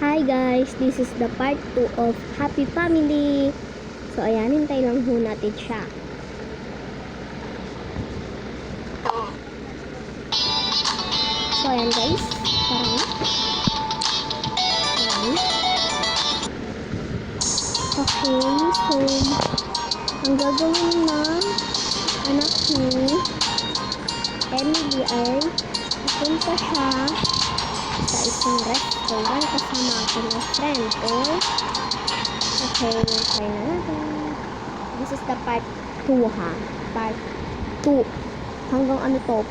Hi guys, this is the part 2 of Happy Family. So ayan, hintay lang ho natin siya. So ayan guys, tara na. Ayan. Okay, so ang gagawin ng anak ni Emily ay pupunta siya sa isang restaurant kasama aking friend. Okay, try na natin. This is the part 2 ha. Part 2. Hanggang ano to?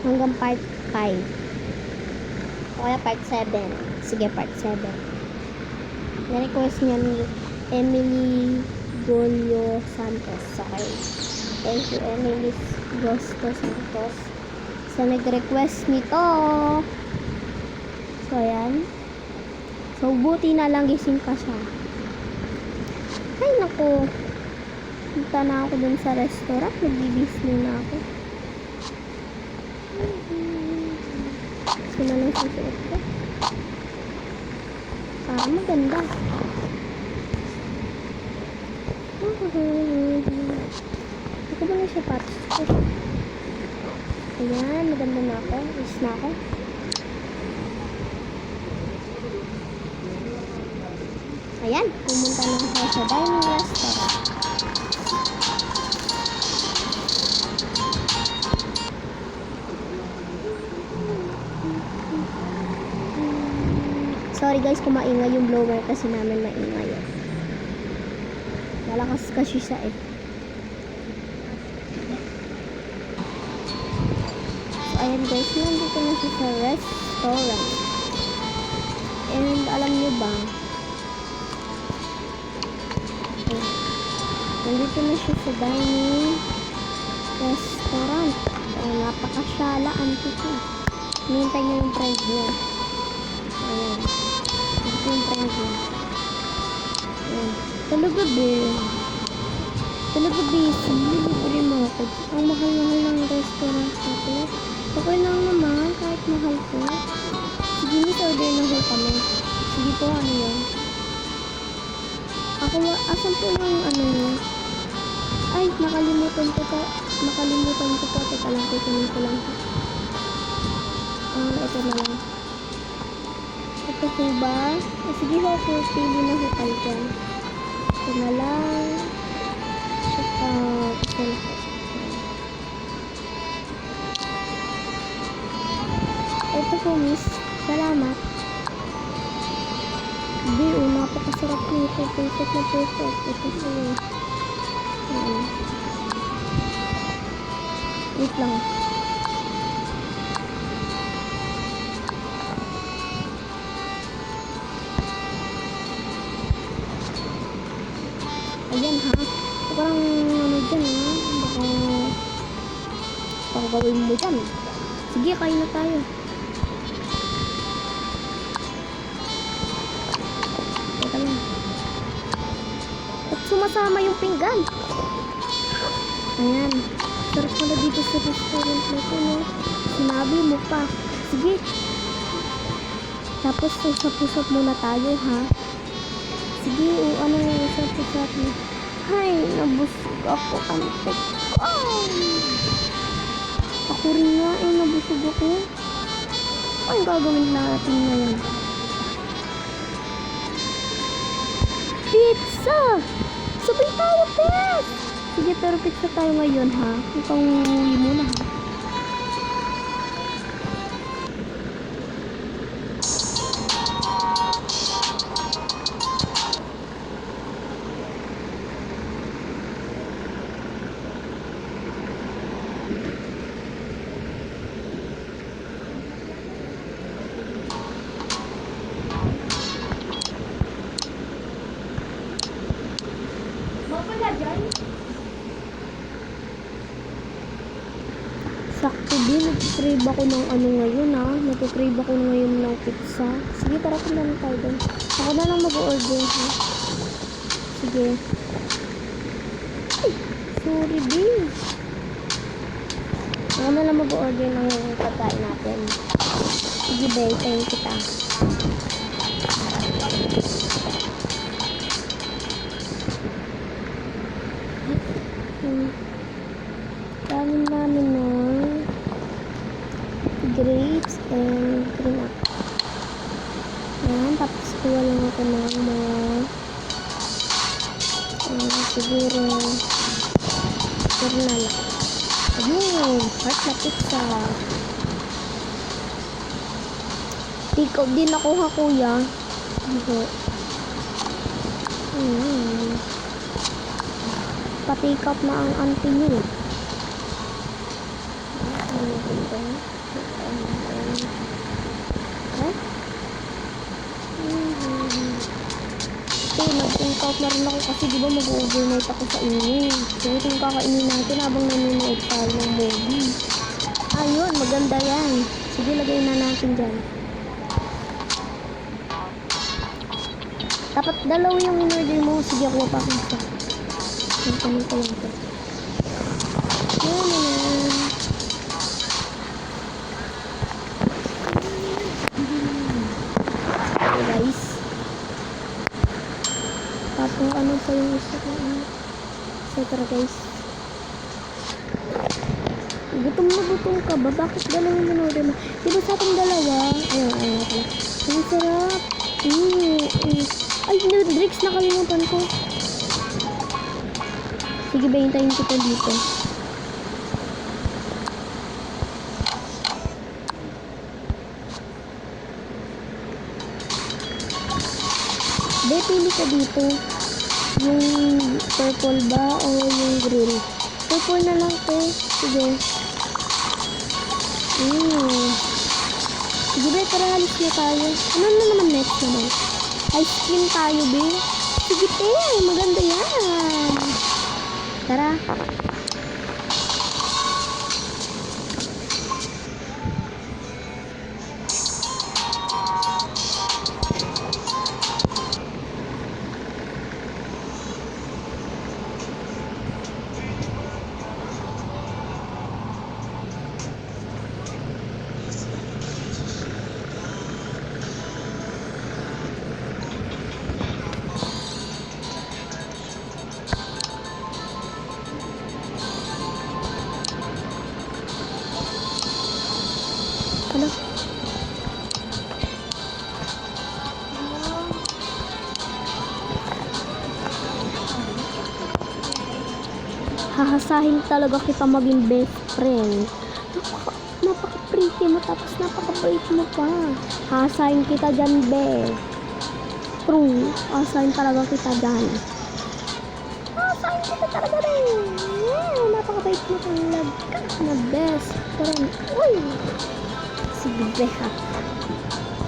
Hanggang part 5. O kaya part 7. Sige, part 7. Na-request niya ni Emily Golio Santos. Okay. Thank you, Emily Gosto Santos, sa nag-request nito. So, ayan. So, buti na lang gising pa siya. Ay, naku. Punta na ako dun sa restaurant. Nagbibisne na ako. Sino lang susuot ko? Maganda. Ako ba na siya patos ko? Ayan, maganda na ako. Is na ako. Ayan, pumunta na ako sa dining restaurant. Sorry guys kung maingay yung blower kasi namin maingay. Malakas kasi siya eh. So ayan guys, nandito na siya sa restaurant. And alam niyo ba, nandito na siya sa dining restaurant. Napakasyala, antiko. Hinihintay niya yung friend niya. Ayan. Ito yung friend niya. Ayan. Talaga busy. Libre mo ako. Ang mahal-mahal ng restaurant natin. Okay lang naman, kahit mahal ko. Sige, miss, order na ho kami. Sige po, ano yun? Asan po yung ano yun? Ay, nakalimutan ko po. Teka lang, kukunin ko lang. Ito na lang. Ito po ba? Sige ho, pili na ho kayo dyan. Ito na lang. Tsaka, ito na po. Ito po, miss. Salamat. Hindi, napakasarap nito. Perfect na perfect. Ito po yun. Wait lang. Ayan ha. Parang ano dyan ha. Baka gawin mo dyan. Sige, kain na tayo. Teka lang. At sumasama yung pinggan. Ayan. Sarap pala dito sa restaurant na ito, no? Sinabi mo pa. Sige. Tapos, usap-usap muna tayo, ha? Sige, ano nga usap-usap mo? Ay, nabusog ako, antik. Ako rin nga, nabusog ako. Ano gagawin natin ngayon? Pizza! Sabay tayo, Pes! Sige, pero pizza tayo ngayon, ha? Ikaw uuwi muna, ha? Sakto din, nag-crave ako ng ano ngayon ha. Nag-crave ako ngayon ng pizza. Sige, tara ko lang tayo doon. Ako na lang mag-order ha. Sige. Ay, sorry din. Ako na lang mag-order ng pagkain natin. Sige, be. Tayin kita. Dami namin ng grapes and green apple. Ayan, tapos kuha lang ako ng mga siguro journal. Ayun, heart na pizza. Take out din nakuha, kuya. Dito. Pa-take out na ang auntie niyo. Nag-take out na rin ako kasi di ba mag-overnight ako sa inyo. So ito yung kakainin natin habang nanonood tayo ng movie. Ayun, maganda yan. Sige, lagay na natin dyan. Dapat dalawa yung in-order mo. Sige, ako pa akong isa. Ang tanong ko lang ito. Yan na. Okay, guys. Tapos ano pa yung isa ko? Etc. guys. Gutom ka ba? Bakit dalawa yung in-order mo? Diba sa ating dalawa? Ayun. Ang sarap. Ay, drinks, nakalimutan ko. Sige, bahintayin kita dito. Be, pili ka dito. Yung purple ba o yung green? Purple na lang ko. Sige. Sige, be, tara, halis na tayo. Ano na naman next naman? Ice cream tayo, be. Sige, te. Maganda yan. Tara. Ano? Hahasahin talaga kita maging best friend. Napaka-pretty mo tapos napaka-bait mo pa. Hahasahin kita dyan, be. True. Hahasahin talaga kita dyan. Hahasahin kita talaga rin. Napaka-bait mo talaga na best friend. Uy! Sige, ha.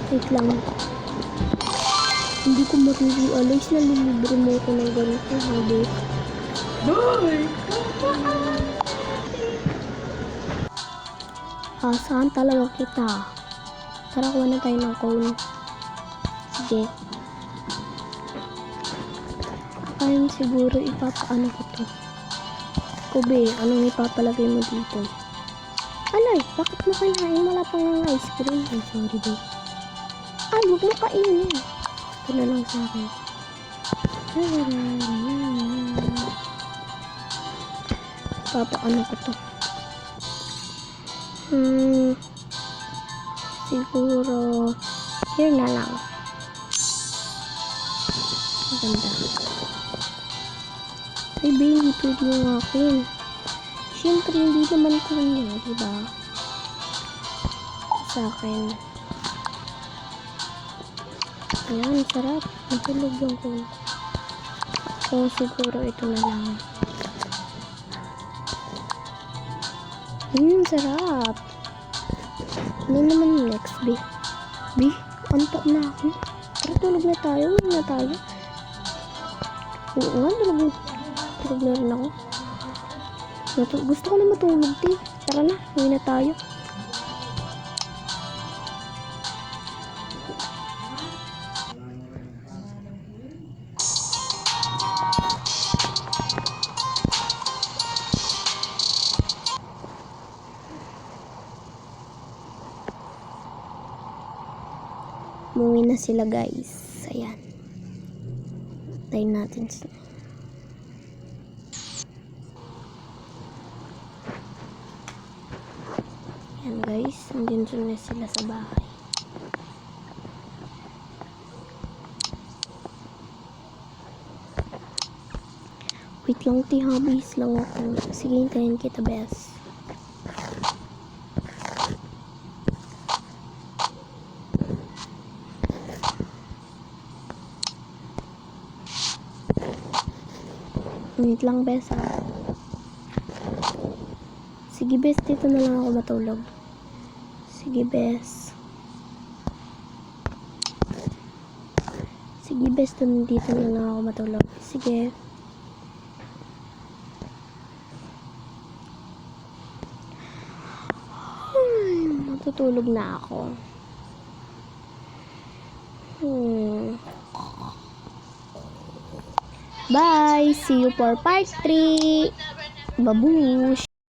Wait lang. Hindi ko marirealize na lilibre mo ako ng ganito, ha, Bye! Saan talaga kita? Tara, kuha na tayo ng cone. Sige. Ayun, siguro ipapaano ko to. Kobe, anong ipapalagay mo dito? Alay, bakit mo kinain? Wala pang nga ice cream. Ay, sorry, babe. Ay, huwag mo kainin. Ito na lang sa akin. Papaano ko to? Siguro here na lang. Maganda. Ay, babe, ito yung akin. Siyempre, hindi naman ko niya, diba? Sa akin. Ayan, sarap. Natulog yung ko. So, siguro ito na lang. Sarap. Ano naman yung next, B? B, antok na ako. Tara, tulog na tayo. Uwi na tayo. Oo nga, tulog na rin ako. Gusto ko na matulog, te. Tara na, uwi na tayo. Umuwi na sila guys. Ayan. Tayo natin sila. Ayan guys. Nandun na sila sa bahay. Wait lang, habis lang ako. Sige, hintayin kita, bes. Wait lang, bes. Sige, bes. Dito na lang ako matulog. Sige, bes. Sige, bes. Dito na lang ako matulog. Sige. Matutulog na ako. Bye! See you for part 3! Babush!